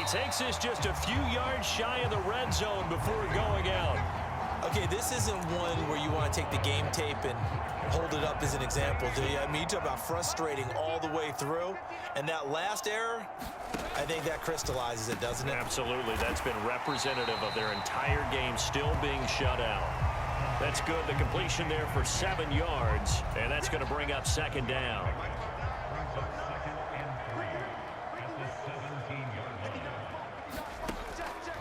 he takes this just a few yards shy of the red zone before going out. Okay, this isn't one where you want to take the game tape and hold it up as an example, do you? I mean, you talk about frustrating all the way through, and that last error, I think that crystallizes it, doesn't it? Absolutely. That's been representative of their entire game still being shut out. That's good. The completion there for 7 yards, and that's going to bring up second down.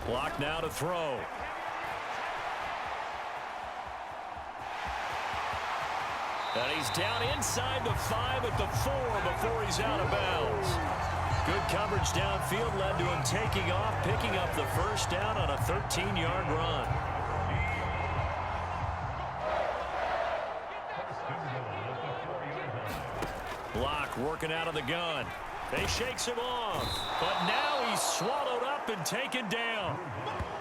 Clock now to throw. And he's down inside the 5 at the 4 before he's out of bounds. Good coverage downfield led to him taking off, picking up the first down on a 13-yard run. Block working out of the gun. They shakes him off, but now he's swallowed up and taken down.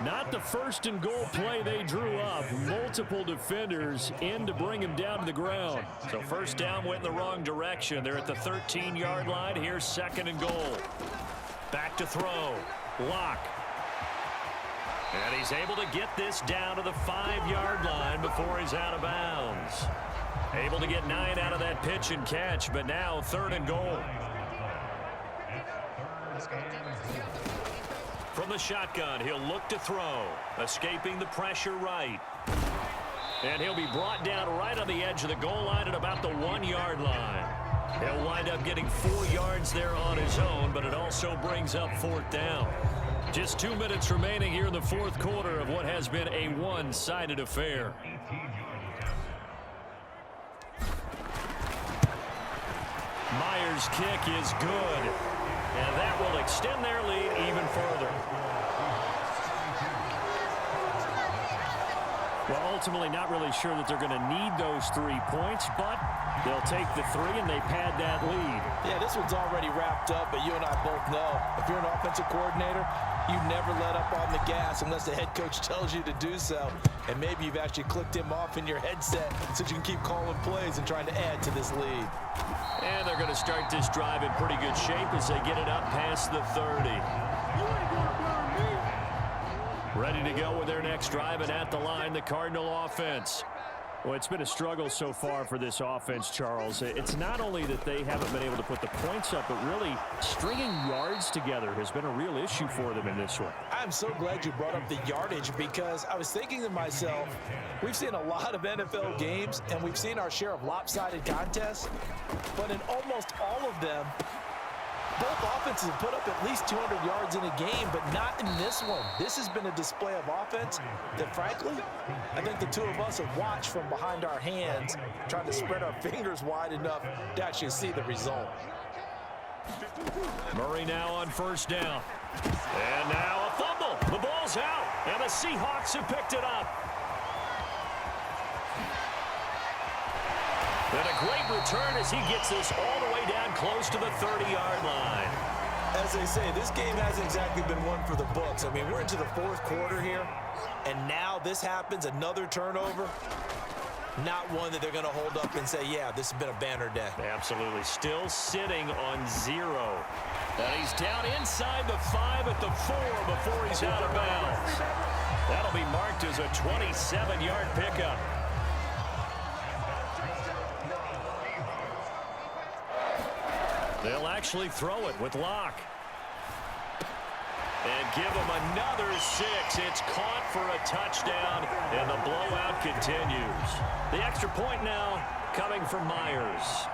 Not the first and goal play they drew up. Multiple defenders in to bring him down to the ground. So first down went in the wrong direction. They're at the 13-yard line. Here's second and goal. Back to throw. Lock. And he's able to get this down to the 5-yard line before he's out of bounds. Able to get 9 out of that pitch and catch, but now third and goal. From the shotgun, he'll look to throw. Escaping the pressure right. And he'll be brought down right on the edge of the goal line at about the 1-yard line. He'll wind up getting 4 yards there on his own, but it also brings up fourth down. Just 2 minutes remaining here in the fourth quarter of what has been a one-sided affair. Myers' kick is good. And that will extend their lead even further. Well, ultimately not really sure that they're going to need those 3 points, but they'll take the 3 and they pad that lead. Yeah, this one's already wrapped up, but you and I both know if you're an offensive coordinator, you never let up on the gas unless the head coach tells you to do so. And maybe you've actually clicked him off in your headset so you can keep calling plays and trying to add to this lead. And they're going to start this drive in pretty good shape as they get it up past the 30. Ready to go with their next drive, and at the line, the Cardinal offense. Well, it's been a struggle so far for this offense, Charles. It's not only that they haven't been able to put the points up, but really stringing yards together has been a real issue for them in this one. I'm so glad you brought up the yardage because I was thinking to myself, we've seen a lot of NFL games, and we've seen our share of lopsided contests, but in almost all of them, both offenses have put up at least 200 yards in a game, but not in this one. This has been a display of offense that, frankly, I think the two of us have watched from behind our hands, trying to spread our fingers wide enough to actually see the result. Murray now on first down. And now a fumble. The ball's out, and the Seahawks have picked it up. And a great return as he gets this all the way down close to the 30-yard line. As they say, this game hasn't exactly been one for the books. I mean, we're into the fourth quarter here, and now this happens, another turnover. Not one that they're going to hold up and say, yeah, this has been a banner day. Absolutely. Still sitting on 0. And he's down inside the 5 at the 4 before he's out of bounds. That'll be marked as a 27-yard pickup. They'll actually throw it with Locke. And give him another 6. It's caught for a touchdown, and the blowout continues. The extra point now coming from Myers.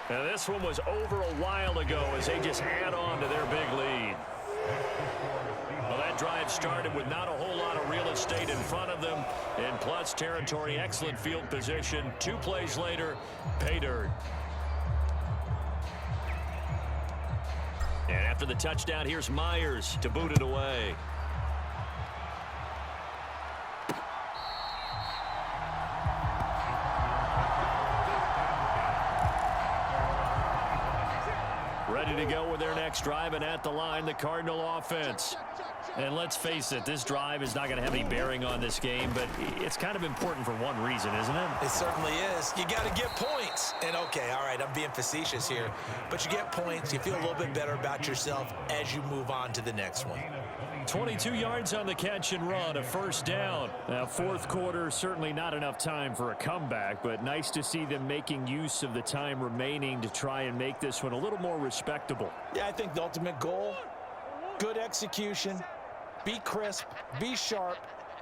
And this one was over a while ago as they just add on to their big lead. Well, that drive started with not a whole lot of real estate in front of them. In plus territory, excellent field position. 2 plays later, pay dirt. And after the touchdown, here's Myers to boot it away. Ready to go with their next drive, and at the line, the Cardinal offense. And let's face it, this drive is not going to have any bearing on this game, but it's kind of important for one reason, isn't it? It certainly is. You got to get points. And, okay, all right, I'm being facetious here. But you get points. You feel a little bit better about yourself as you move on to the next one. 22 yards on the catch and run, a first down. Now, fourth quarter, certainly not enough time for a comeback, but nice to see them making use of the time remaining to try and make this one a little more respectable. Yeah, I think the ultimate goal, good execution, be crisp, be sharp,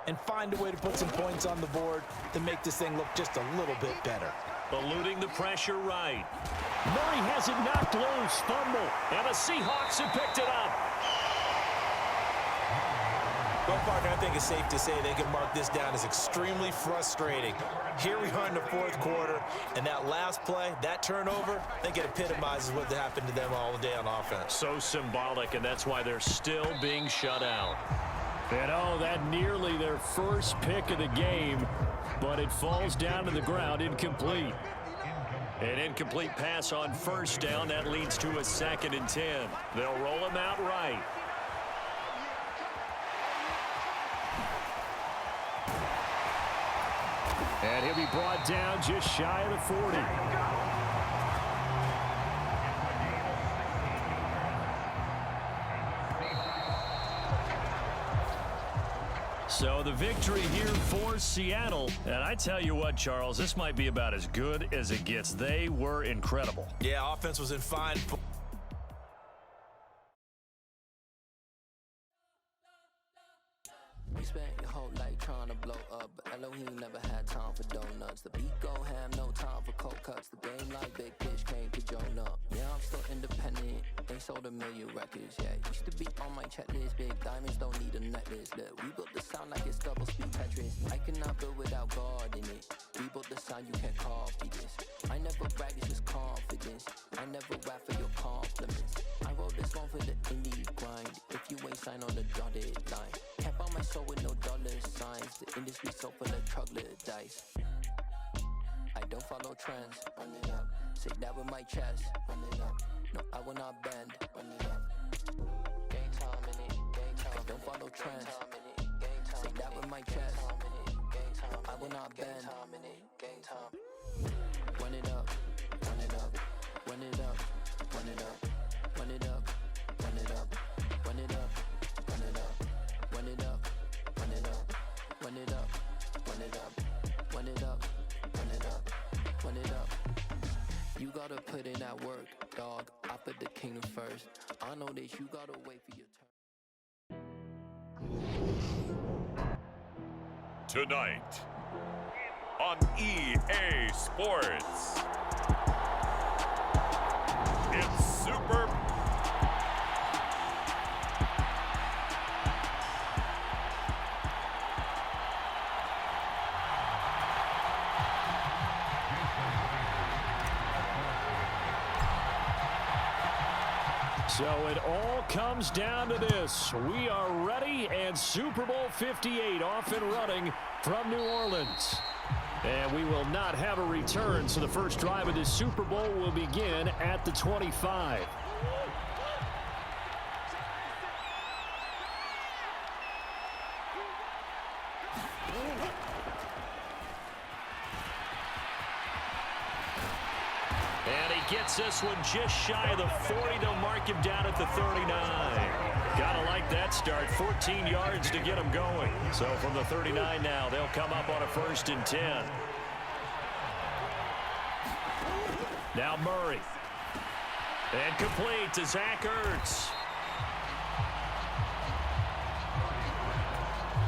and find a way to put some points on the board to make this thing look just a little bit better. Eluding the pressure right. Murray has it knocked loose, fumble, and the Seahawks have picked it up. Well, partner, I think it's safe to say they can mark this down as extremely frustrating. Here we are in the fourth quarter, and that last play, that turnover, I think it epitomizes what happened to them all day on offense. So symbolic, and that's why they're still being shut out. And oh, that nearly their first pick of the game, but it falls down to the ground, incomplete. An incomplete pass on first down, that leads to a 2nd and 10. They'll roll him out right. And he'll be brought down just shy of the 40. So the victory here for Seattle. And I tell you what, Charles, this might be about as good as it gets. They were incredible. Yeah, offense was in fine. We spent your whole life trying to blow up, but Elohim never had time for donuts. The beat go ham, no time for cold cuts. The game like big pitch came to Jonah. Yeah, I'm still independent. They sold 1 million records. Yeah, used to be on my checklist. Big diamonds don't need a necklace. Look, we built the sound like it's double speed Tetris. I cannot build without God in it. We built the sound, you can't copy this. I never brag, it's just confidence. I never rap for your compliments. I wrote this one for the indie grind. If you ain't signed on the dotted line, can't buy my soul with no dollar signs. The industry so full of troglodytes. I don't follow trends. Run it up. Say that with my chest. Run it up. No, I will not bend. Run it up. Game time in it. Game time. I don't follow trends. Say that with my chest. I will not bend. Game time. Run it up. Run it up. Run it up. Run it up. Run it up. Run it up. Run it up. Run it up. Run it up. Run it up. Run it up. Run it up. Run it up. Run it up. Run it up. You gotta put in that work, dog. I put the kingdom first. I know that you gotta wait for your turn. Tonight on EA Sports, it's Super So it all comes down to this. We are ready, and Super Bowl 58 off and running from New Orleans. And we will not have a return, so the first drive of this Super Bowl will begin at the 25. And he gets this one just shy of the 40. They'll mark him down at the 39. Gotta like that start. 14 yards to get him going. So from the 39 now, they'll come up on a 1st and 10. Now Murray. And complete to Zach Ertz.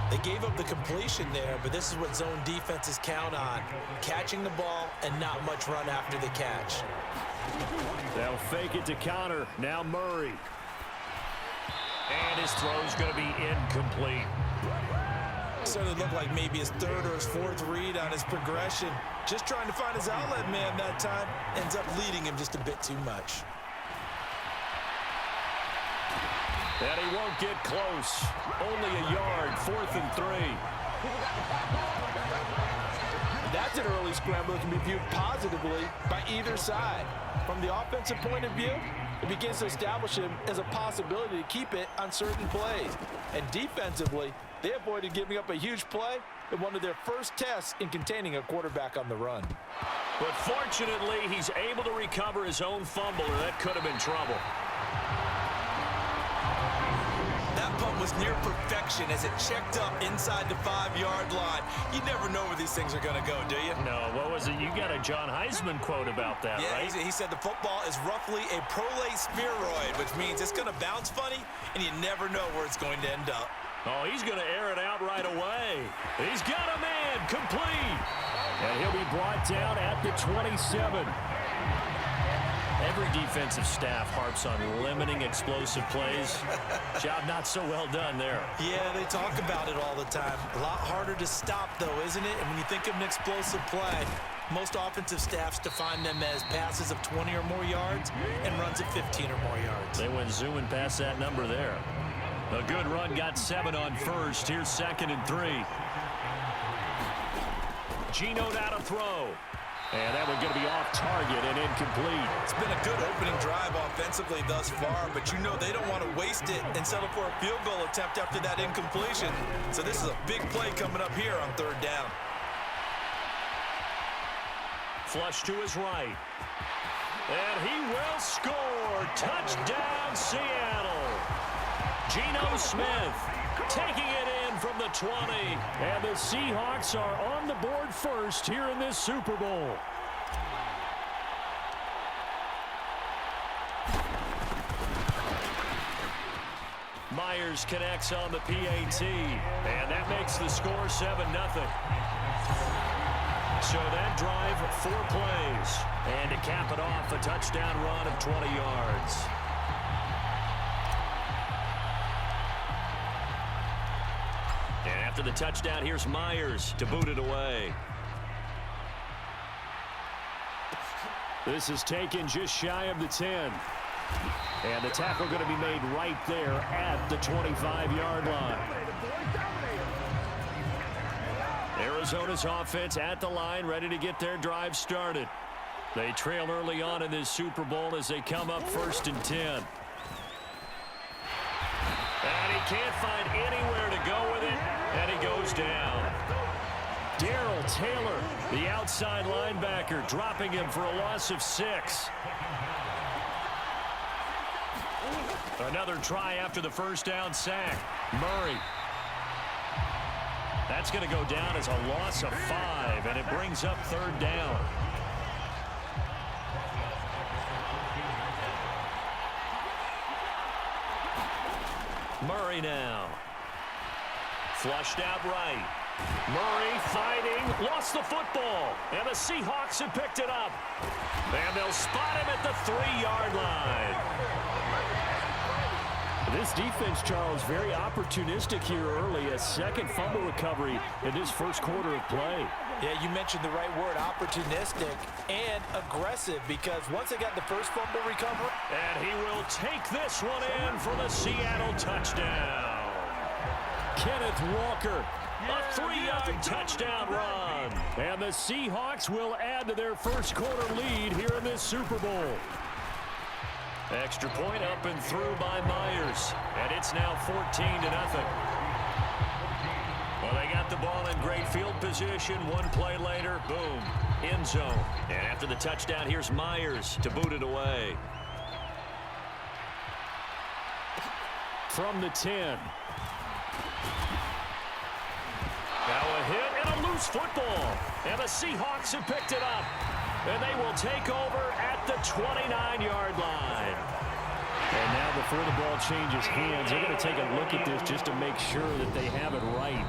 They gave up the completion there, but this is what zone defenses count on. Catching the ball and not much run after the catch. They'll fake it to counter. Now Murray. And his throw's going to be incomplete. Certainly looked like maybe his 3rd or his 4th read on his progression. Just trying to find his outlet man that time. Ends up leading him just a bit too much. And he won't get close. Only a yard, 4th and 3. That's an early scramble that can be viewed positively by either side. From the offensive point of view, It begins to establish him as a possibility to keep it on certain plays. And defensively, they avoided giving up a huge play in one of their first tests in containing a quarterback on the run. But fortunately, he's able to recover his own fumble, or that could have been trouble. That punt was near perfection as it checked up inside the 5-yard line. You never know where these things are going to go, do you? No, what was it? You got a John Heisman quote about that, yeah, right? He said the football is roughly a prolate spheroid, which means it's going to bounce funny, and you never know where it's going to end up. Oh, he's going to air it out right away. He's got a man, complete. And he'll be brought down at the 27. Every defensive staff harps on limiting explosive plays. Job not so well done there. Yeah, they talk about it all the time. A lot harder to stop, though, isn't it? And when you think of an explosive play, most offensive staffs define them as passes of 20 or more yards and runs of 15 or more yards. They went zooming past that number there. A good run, got 7 on first. Here's 2nd and 3. Geno now to throw. And that one going to be off target and incomplete. It's been a good opening drive offensively thus far, but you know they don't want to waste it and settle for a field goal attempt after that incompletion. So this is a big play coming up here on 3rd down. Flush to his right. And he will score. Touchdown, Seattle. Geno Smith taking it in from the 20. And the Seahawks are on the board first here in this Super Bowl. Myers connects on the PAT. And that makes the score 7-0. So that drive, 4 plays. And to cap it off, a touchdown run of 20 yards. And after the touchdown, here's Myers to boot it away. This is taken just shy of the 10. And the tackle going to be made right there at the 25-yard line. Arizona's offense at the line, ready to get their drive started. They trail early on in this Super Bowl as they come up 1st and 10. And he can't find anywhere to go with it, and he goes down. Darrell Taylor, the outside linebacker, dropping him for a loss of 6. Another try after the first down sack. Murray. That's going to go down as a loss of 5, and it brings up 3rd down. Murray now. Flushed out right. Murray fighting, lost the football, and the Seahawks have picked it up. And they'll spot him at the 3-yard line. This defense, Charles, very opportunistic here early. A second fumble recovery in this first quarter of play. Yeah, you mentioned the right word, opportunistic and aggressive, because once they got the first fumble recovery. And he will take this one in for the Seattle touchdown. Kenneth Walker, a 3-yard touchdown run. And the Seahawks will add to their first quarter lead here in this Super Bowl. Extra point up and through by Myers. And it's now 14-0. Well, they got the ball in great field position. One play later, boom, end zone. And after the touchdown, here's Myers to boot it away. From the 10. Now a hit and a loose football. And the Seahawks have picked it up. And they will take over at the 29-yard line. And now before the ball changes hands, they're going to take a look at this just to make sure that they have it right.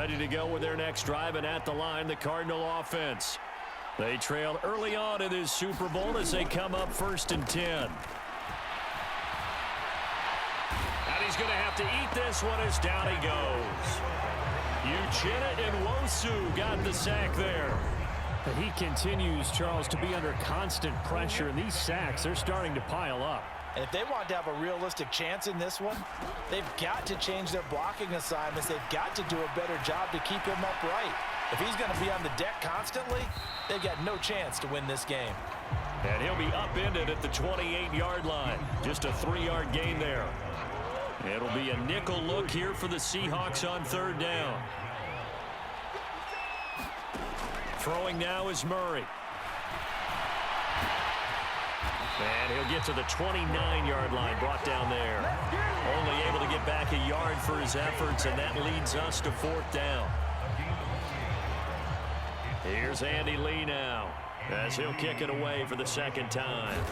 ready to go with their next drive, and at the line, the Cardinal offense. They trail early on in this Super Bowl as they come up 1st and 10. And he's going to have to eat this one as down he goes. Uchenna Nwosu got the sack there. He continues, Charles, to be under constant pressure, and these sacks, they're starting to pile up. And if they want to have a realistic chance in this one, they've got to change their blocking assignments. They've got to do a better job to keep him upright. If he's going to be on the deck constantly, they've got no chance to win this game. And he'll be upended at the 28-yard line. Just a 3-yard gain there. It'll be a nickel look here for the Seahawks on 3rd down. Throwing now is Murray. And he'll get to the 29-yard line, brought down there. Only able to get back a yard for his efforts, and that leads us to 4th down. Here's Andy Lee now, as he'll kick it away for the 2nd time.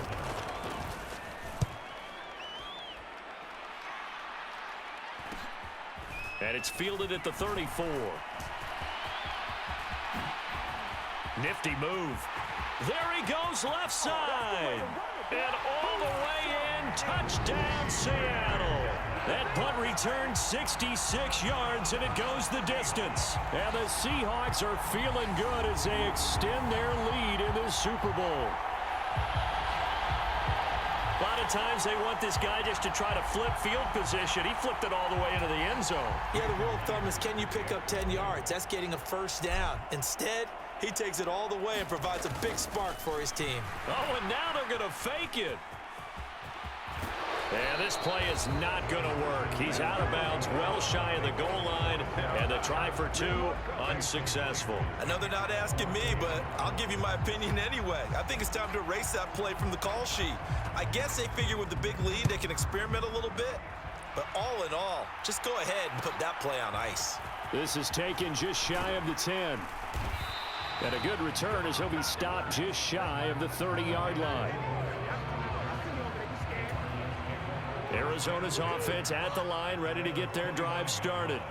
And it's fielded at the 34. Nifty move. There he goes, left side. And all the way in, touchdown Seattle. That punt return 66 yards, and it goes the distance. And the Seahawks are feeling good as they extend their lead in this Super Bowl. A lot of times they want this guy just to try to flip field position. He flipped it all the way into the end zone. Yeah, the rule of thumb is, can you pick up 10 yards? That's getting a 1st down. Instead, he takes it all the way and provides a big spark for his team. Oh, and now they're going to fake it. And this play is not going to work. He's out of bounds, well shy of the goal line, and the try for 2, unsuccessful. I know they're not asking me, but I'll give you my opinion anyway. I think it's time to erase that play from the call sheet. I guess they figure with the big lead they can experiment a little bit. But all in all, just go ahead and put that play on ice. This is taken just shy of the 10. And a good return as he'll be stopped just shy of the 30-yard line. Arizona's offense at the line, ready to get their drive started.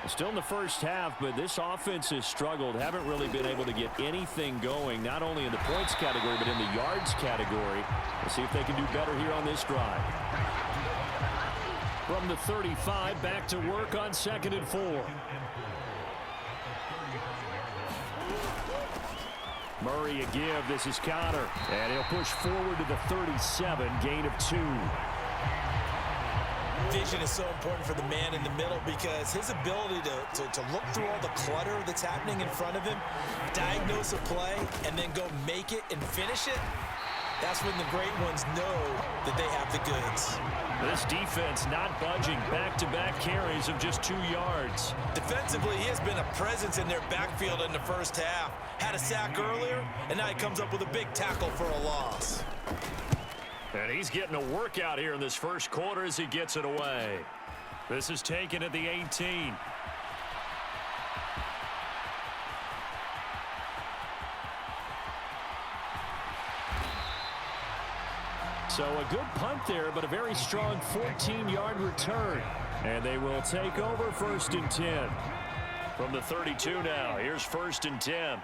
Still in the first half, but this offense has struggled. Haven't really been able to get anything going, not only in the points category, but in the yards category. We'll see if they can do better here on this drive. From the 35, back to work on 2nd and 4. Murray a give. This is Connor. And he'll push forward to the 37, gain of 2. Vision is so important for the man in the middle because his ability to look through all the clutter that's happening in front of him, diagnose a play, and then go make it and finish it, that's when the great ones know that they have the goods. This defense not budging. Back-to-back carries of just 2 yards. Defensively, he has been a presence in their backfield in the first half. Had a sack earlier, and now he comes up with a big tackle for a loss. And he's getting a workout here in this first quarter as he gets it away. This is taken at the 18. So a good punt there, but a very strong 14-yard return. And they will take over 1st and 10. From the 32 now, here's 1st and 10.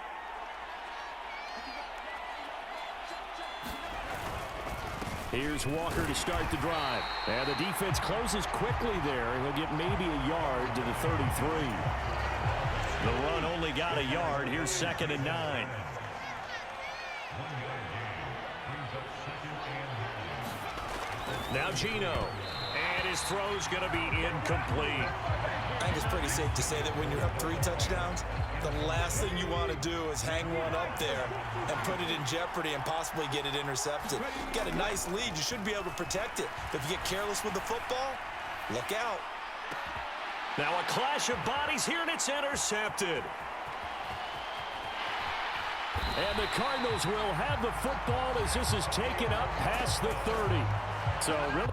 Here's Walker to start the drive. And the defense closes quickly there. He'll get maybe a yard to the 33. The run only got a yard. Here's 2nd and 9. Now Geno. And his throw's going to be incomplete. I think it's pretty safe to say that when you're up 3 touchdowns, the last thing you want to do is hang one up there and put it in jeopardy and possibly get it intercepted. You got a nice lead. You should be able to protect it. But if you get careless with the football, look out. Now a clash of bodies here, and it's intercepted. And the Cardinals will have the football as this is taken up past the 30. So really,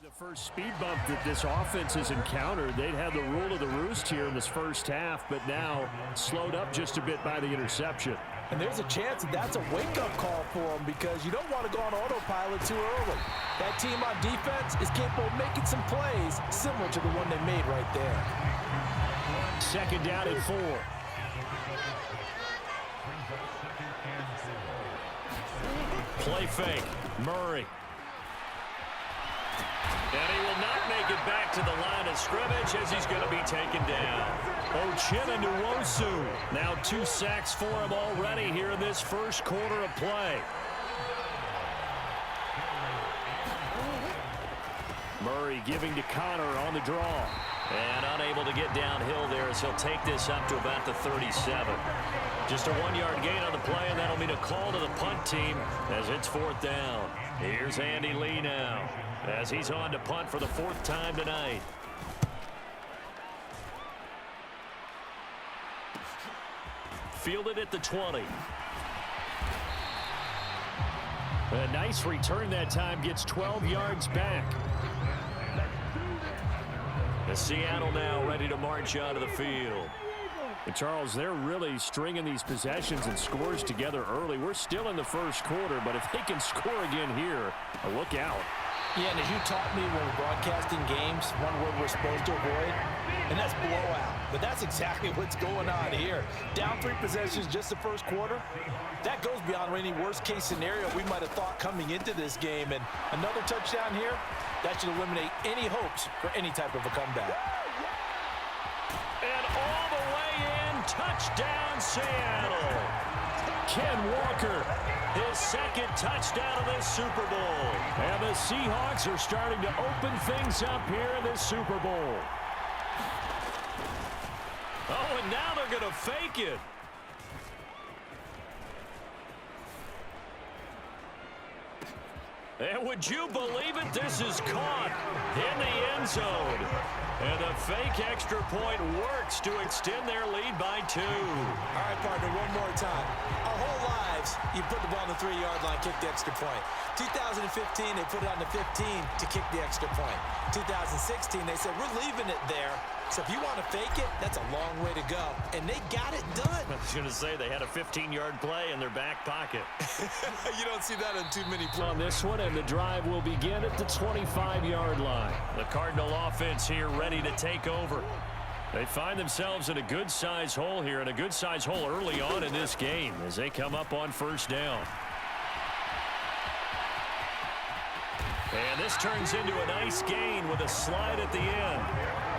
the first speed bump that this offense has encountered. They'd had the rule of the roost here in this first half, but now slowed up just a bit by the interception. And there's a chance that that's a wake-up call for them because you don't want to go on autopilot too early. That team on defense is capable of making some plays similar to the one they made right there. Second down and 4. Play fake. Murray. And he will not make it back to the line of scrimmage as he's going to be taken down. Uchenna Nwosu. Now 2 sacks for him already here in this first quarter of play. Murray giving to Connor on the draw. And unable to get downhill there as he'll take this up to about the 37. Just a 1-yard gain on the play, and that'll mean a call to the punt team as it's 4th down. Here's Andy Lee now as he's on to punt for the 4th time tonight. Fielded at the 20. A nice return that time, gets 12 yards back. Seattle now ready to march out of the field. And Charles, they're really stringing these possessions and scores together early. We're still in the first quarter, but if they can score again here, look out. Yeah, and as you taught me when we're broadcasting games, one word we're supposed to avoid, and that's blowout. But that's exactly what's going on here. Down 3 possessions just the first quarter. That goes beyond any worst-case scenario we might have thought coming into this game. And another touchdown here, that should eliminate any hopes for any type of a comeback. And all the way in, touchdown Seattle. Ken Walker, his 2nd touchdown of this Super Bowl. And the Seahawks are starting to open things up here in this Super Bowl. Oh, and now they're going to fake it. And would you believe it? This is caught in the end zone. And the fake extra point works to extend their lead by 2. All right, partner, one more time. Our whole lives, you put the ball on the 3-yard line, kick the extra point. 2015, they put it on the 15 to kick the extra point. 2016, they said, we're leaving it there. So if you want to fake it, that's a long way to go. And they got it done. I was going to say they had a 15-yard play in their back pocket. You don't see that in too many plays. On this one, and the drive will begin at the 25-yard line. The Cardinal offense here ready to take over. They find themselves in a good-sized hole here, and a good-sized hole early on in this game as they come up on 1st down. And this turns into a nice gain with a slide at the end.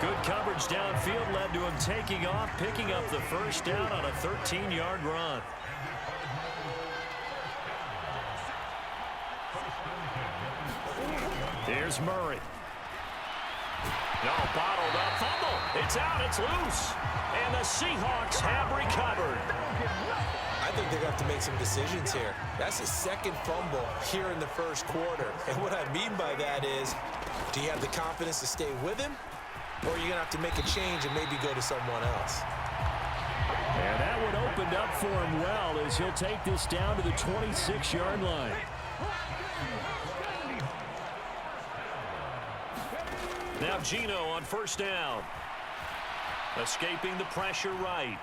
Good coverage downfield led to him taking off, picking up the 1st down on a 13-yard run. Here's Murray. No, bottled up, fumble. It's out, it's loose. And the Seahawks have recovered. I think they're going to have to make some decisions here. That's his 2nd fumble here in the first quarter. And what I mean by that is, do you have the confidence to stay with him? Or are you going to have to make a change and maybe go to someone else? And that one opened up for him well as he'll take this down to the 26-yard line. Now Gino on 1st down. Escaping the pressure right.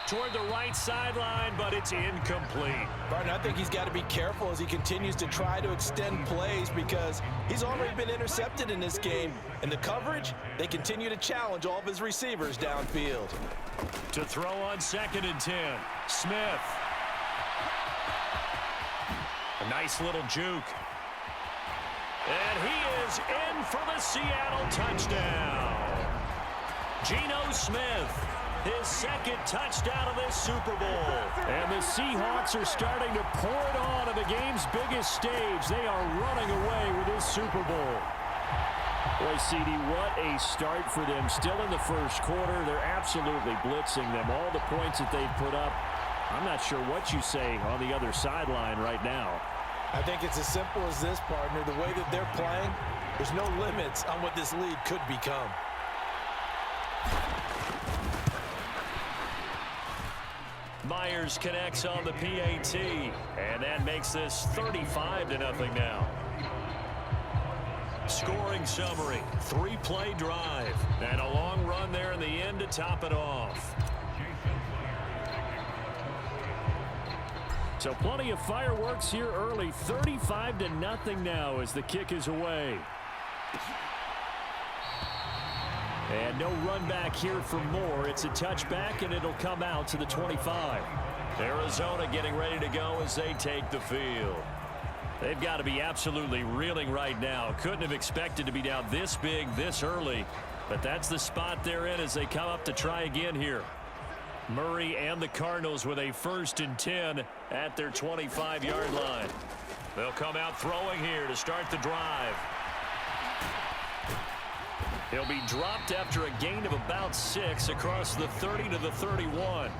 Toward the right sideline, but it's incomplete. Barton, I think he's got to be careful as he continues to try to extend plays because he's already been intercepted in this game. And the coverage, they continue to challenge all of his receivers downfield. To throw on 2nd and 10. Smith. A nice little juke. And he is in for the Seattle touchdown. Geno Smith. His 2nd touchdown of this Super Bowl. And the Seahawks are starting to pour it on the game's biggest stage. They are running away with this Super Bowl. Boy, CD, what a start for them. Still in the first quarter, they're absolutely blitzing them. All the points that they've put up, I'm not sure what you say on the other sideline right now. I think it's as simple as this, partner. The way that they're playing, there's no limits on what this lead could become. Myers connects on the PAT, and that makes this 35-0 now. Scoring summary, 3-play drive, and a long run there in the end to top it off. So plenty of fireworks here early, 35-0 now as the kick is away. And no run back here for Moore. It's a touchback, and it'll come out to the 25. Arizona getting ready to go as they take the field. They've got to be absolutely reeling right now. Couldn't have expected to be down this big this early, but that's the spot they're in as they come up to try again here. Murray and the Cardinals with a 1st and 10 at their 25-yard line. They'll come out throwing here to start the drive. He'll be dropped after a gain of about 6 across the 30 to the 31.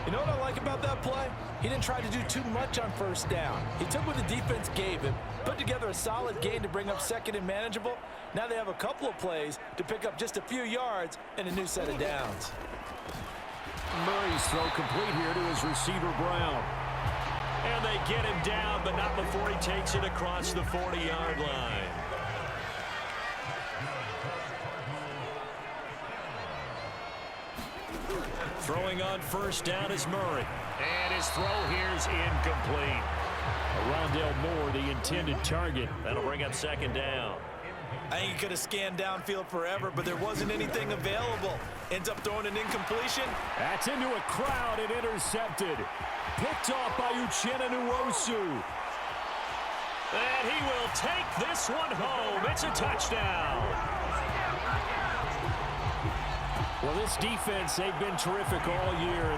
You know what I like about that play? He didn't try to do too much on 1st down. He took what the defense gave him, put together a solid gain to bring up 2nd and manageable. Now they have a couple of plays to pick up just a few yards and a new set of downs. Murray's throw complete here to his receiver, Brown. And they get him down, but not before he takes it across the 40-yard line. Throwing on 1st down is Murray. And his throw here is incomplete. Rondale Moore, the intended target. That'll bring up 2nd down. I think he could have scanned downfield forever, but there wasn't anything available. Ends up throwing an incompletion. That's into a crowd and intercepted. Picked off by Uchenna Nwosu. And he will take this one home. It's a touchdown. Well, this defense, they've been terrific all year.